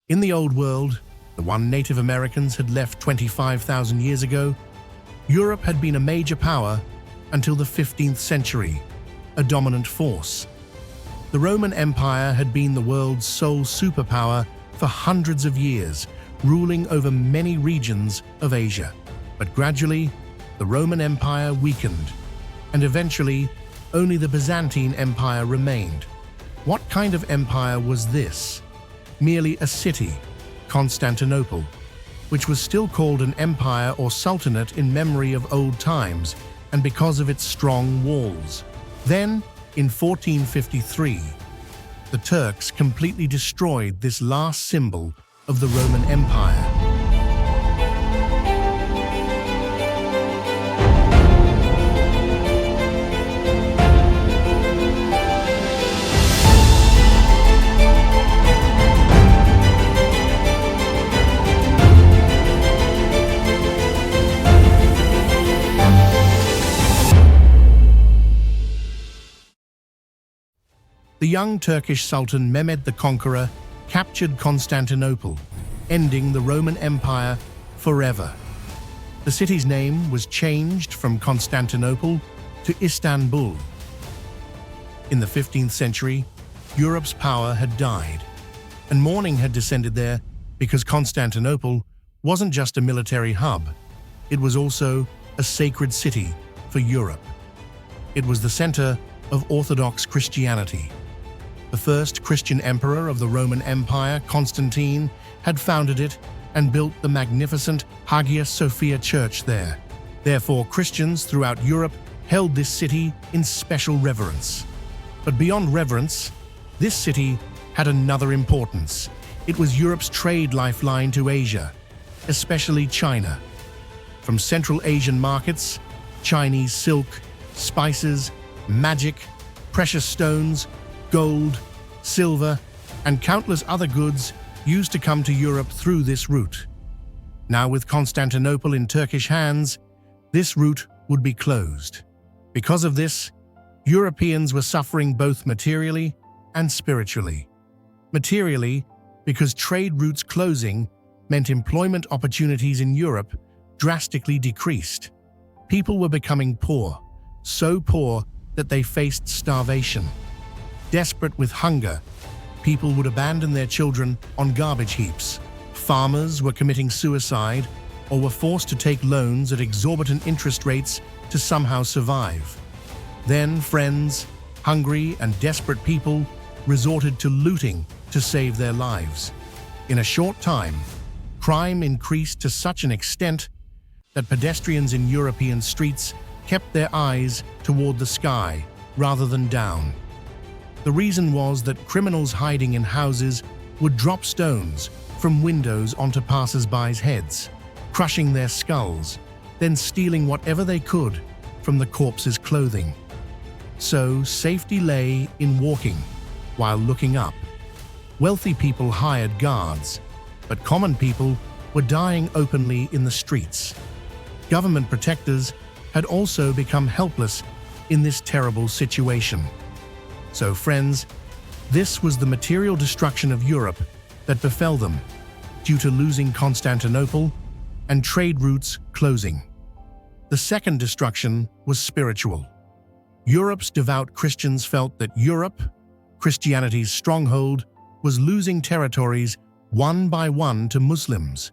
In the Old World, the one Native Americans had left 25,000 years ago, Europe had been a major power until the 15th century, a dominant force. The Roman Empire had been the world's sole superpower for hundreds of years, ruling over many regions of Asia. But gradually, the Roman Empire weakened, and eventually, only the Byzantine Empire remained. What kind of empire was this? Merely a city, Constantinople, which was still called an empire or sultanate in memory of old times and because of its strong walls. Then, in 1453, the Turks completely destroyed this last symbol of the Roman Empire. The young Turkish Sultan Mehmed the Conqueror captured Constantinople, ending the Roman Empire forever. The city's name was changed from Constantinople to Istanbul. In the 15th century, Europe's power had died, and mourning had descended there because Constantinople wasn't just a military hub, it was also a sacred city for Europe. It was the center of Orthodox Christianity. The first Christian emperor of the Roman Empire, Constantine, had founded it and built the magnificent Hagia Sophia Church there. Therefore, Christians throughout Europe held this city in special reverence. But beyond reverence, this city had another importance. It was Europe's trade lifeline to Asia, especially China. From Central Asian markets, Chinese silk, spices, magic, precious stones, gold, silver, and countless other goods used to come to Europe through this route. Now, with Constantinople in Turkish hands, this route would be closed. Because of this, Europeans were suffering both materially and spiritually. Materially, because trade routes closing meant employment opportunities in Europe drastically decreased. People were becoming poor, so poor that they faced starvation. Desperate with hunger, people would abandon their children on garbage heaps. Farmers were committing suicide or were forced to take loans at exorbitant interest rates to somehow survive. Then friends, hungry and desperate people resorted to looting to save their lives. In a short time, crime increased to such an extent that pedestrians in European streets kept their eyes toward the sky rather than down. The reason was that criminals hiding in houses would drop stones from windows onto passers-by's heads, crushing their skulls, then stealing whatever they could from the corpse's clothing. So safety lay in walking while looking up. Wealthy people hired guards, but common people were dying openly in the streets. Government protectors had also become helpless in this terrible situation. So friends, this was the material destruction of Europe that befell them due to losing Constantinople and trade routes closing. The second destruction was spiritual. Europe's devout Christians felt that Europe, Christianity's stronghold, was losing territories one by one to Muslims.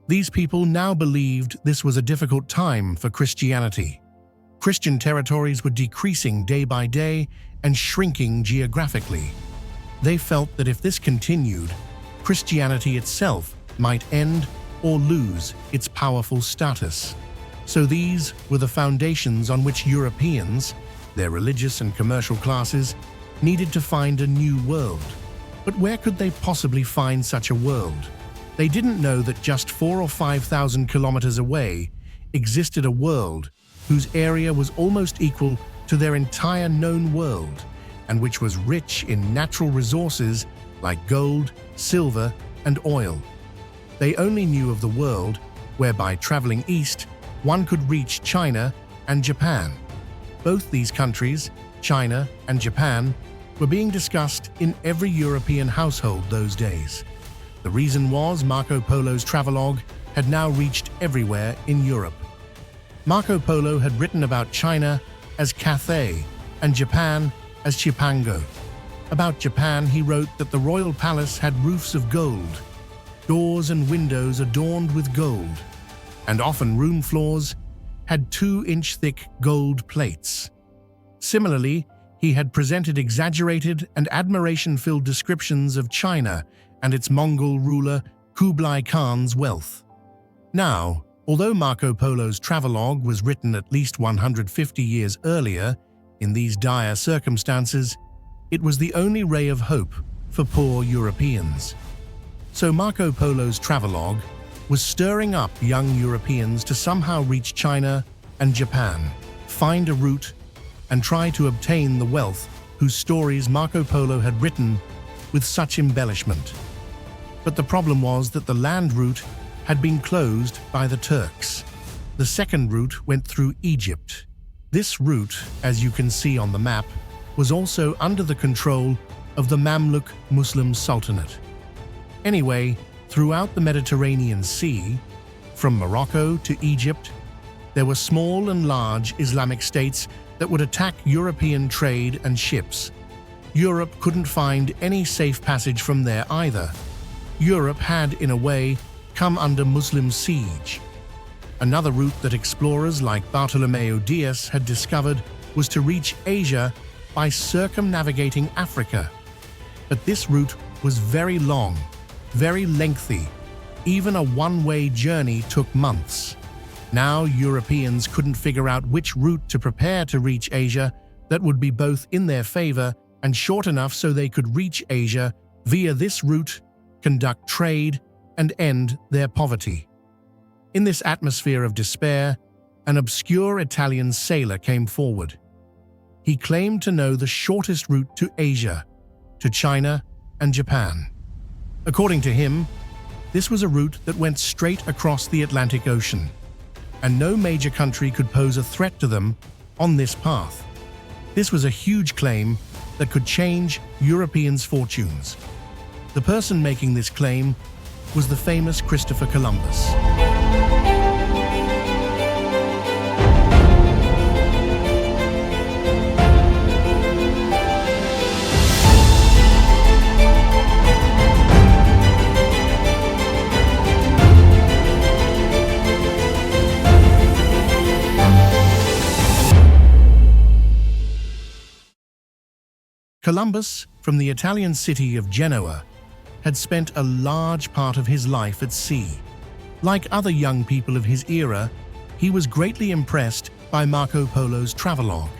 These people now believed this was a difficult time for Christianity. Christian territories were decreasing day by day and shrinking geographically. They felt that if this continued, Christianity itself might end or lose its powerful status. So these were the foundations on which Europeans, their religious and commercial classes, needed to find a new world. But where could they possibly find such a world? They didn't know that just 4,000 or 5,000 kilometers away existed a world whose area was almost equal to their entire known world, and which was rich in natural resources like gold, silver, and oil. They only knew of the world whereby traveling east, one could reach China and Japan. Both these countries, China and Japan, were being discussed in every European household those days. The reason was Marco Polo's travelogue had now reached everywhere in Europe. Marco Polo had written about China as Cathay and Japan as Chipango. About Japan, he wrote that the royal palace had roofs of gold, doors and windows adorned with gold, and often room floors had 2-inch thick gold plates. Similarly, he had presented exaggerated and admiration-filled descriptions of China and its Mongol ruler Kublai Khan's wealth. Now, although Marco Polo's travelogue was written at least 150 years earlier, in these dire circumstances, it was the only ray of hope for poor Europeans. So Marco Polo's travelogue was stirring up young Europeans to somehow reach China and Japan, find a route, and try to obtain the wealth whose stories Marco Polo had written with such embellishment. But the problem was that the land route had been closed by the Turks. The second route went through Egypt. This route, as you can see on the map, was also under the control of the Mamluk Muslim Sultanate. Anyway, throughout the Mediterranean Sea, from Morocco to Egypt, there were small and large Islamic states that would attack European trade and ships. Europe couldn't find any safe passage from there either. Europe had, in a way, come under Muslim siege. Another route that explorers like Bartolomeo Diaz had discovered was to reach Asia by circumnavigating Africa. But this route was very long, very lengthy. Even a one-way journey took months. Now Europeans couldn't figure out which route to prepare to reach Asia that would be both in their favor and short enough so they could reach Asia via this route, conduct trade, and end their poverty. In this atmosphere of despair, an obscure Italian sailor came forward. He claimed to know the shortest route to Asia, to China and Japan. According to him, this was a route that went straight across the Atlantic Ocean, and no major country could pose a threat to them on this path. This was a huge claim that could change Europeans' fortunes. The person making this claim was the famous Christopher Columbus. Columbus, from the Italian city of Genoa, had spent a large part of his life at sea. Like other young people of his era, he was greatly impressed by Marco Polo's travelogue.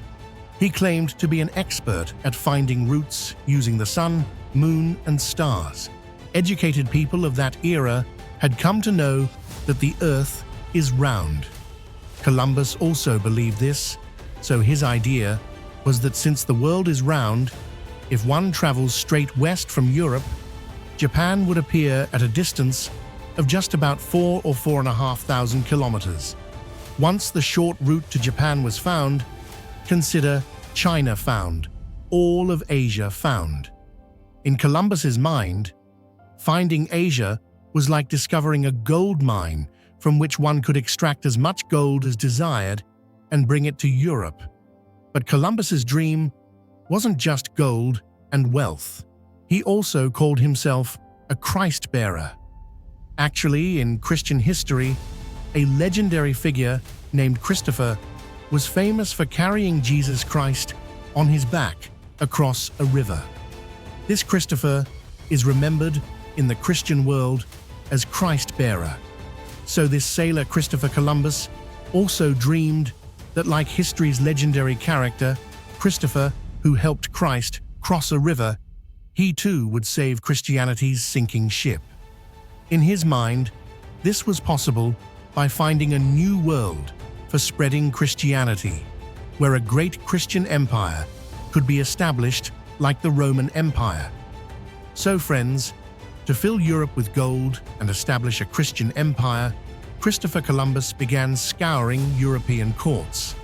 He claimed to be an expert at finding routes using the sun, moon, and stars. Educated people of that era had come to know that the Earth is round. Columbus also believed this, so his idea was that since the world is round, if one travels straight west from Europe, Japan would appear at a distance of just about 4 or 4,500 kilometers. Once the short route to Japan was found, consider China found, all of Asia found. In Columbus's mind, finding Asia was like discovering a gold mine from which one could extract as much gold as desired and bring it to Europe. But Columbus's dream wasn't just gold and wealth. He also called himself a Christ-bearer. Actually, in Christian history, a legendary figure named Christopher was famous for carrying Jesus Christ on his back across a river. This Christopher is remembered in the Christian world as Christ-bearer. So this sailor Christopher Columbus also dreamed that, like history's legendary character, Christopher, who helped Christ cross a river, he too would save Christianity's sinking ship. In his mind, this was possible by finding a new world for spreading Christianity, where a great Christian empire could be established like the Roman Empire. So friends, to fill Europe with gold and establish a Christian empire, Christopher Columbus began scouring European courts.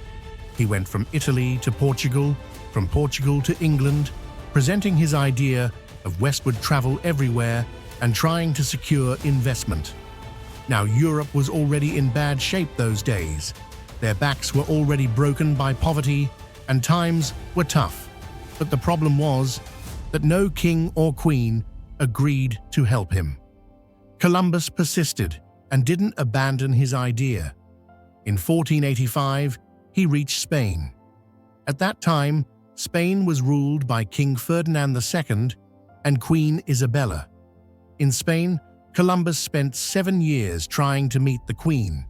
He went from Italy to Portugal, from Portugal to England, presenting his idea of westward travel everywhere and trying to secure investment. Now, Europe was already in bad shape those days. Their backs were already broken by poverty, and times were tough. But the problem was that no king or queen agreed to help him. Columbus persisted and didn't abandon his idea. In 1485, he reached Spain. At that time, Spain was ruled by King Ferdinand II and Queen Isabella. In Spain, Columbus spent 7 years trying to meet the Queen,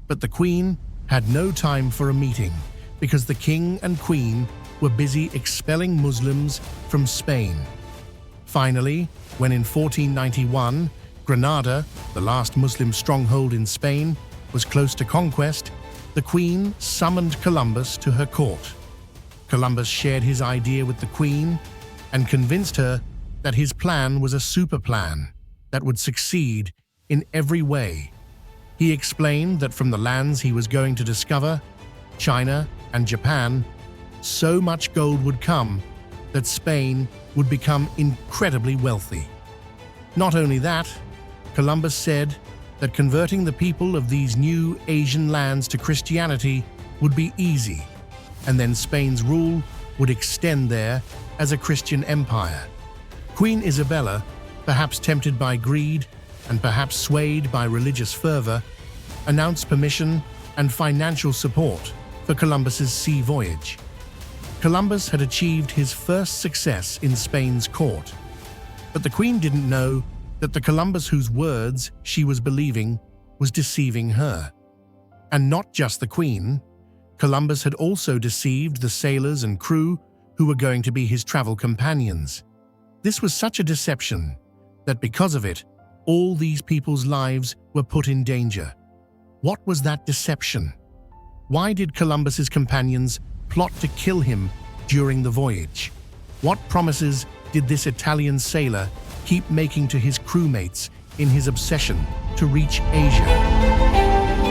but the Queen had no time for a meeting because the King and Queen were busy expelling Muslims from Spain. Finally, when in 1491, Granada, the last Muslim stronghold in Spain, was close to conquest, the Queen summoned Columbus to her court. Columbus shared his idea with the Queen and convinced her that his plan was a super plan that would succeed in every way. He explained that from the lands he was going to discover, China and Japan, so much gold would come that Spain would become incredibly wealthy. Not only that, Columbus said that converting the people of these new Asian lands to Christianity would be easy, and then Spain's rule would extend there as a Christian empire. Queen Isabella, perhaps tempted by greed and perhaps swayed by religious fervor, announced permission and financial support for Columbus's sea voyage. Columbus had achieved his first success in Spain's court, but the Queen didn't know that the Columbus whose words she was believing was deceiving her. And not just the Queen, Columbus had also deceived the sailors and crew who were going to be his travel companions. This was such a deception that because of it, all these people's lives were put in danger. What was that deception? Why did Columbus's companions plot to kill him during the voyage? What promises did this Italian sailor keep making to his crewmates in his obsession to reach Asia?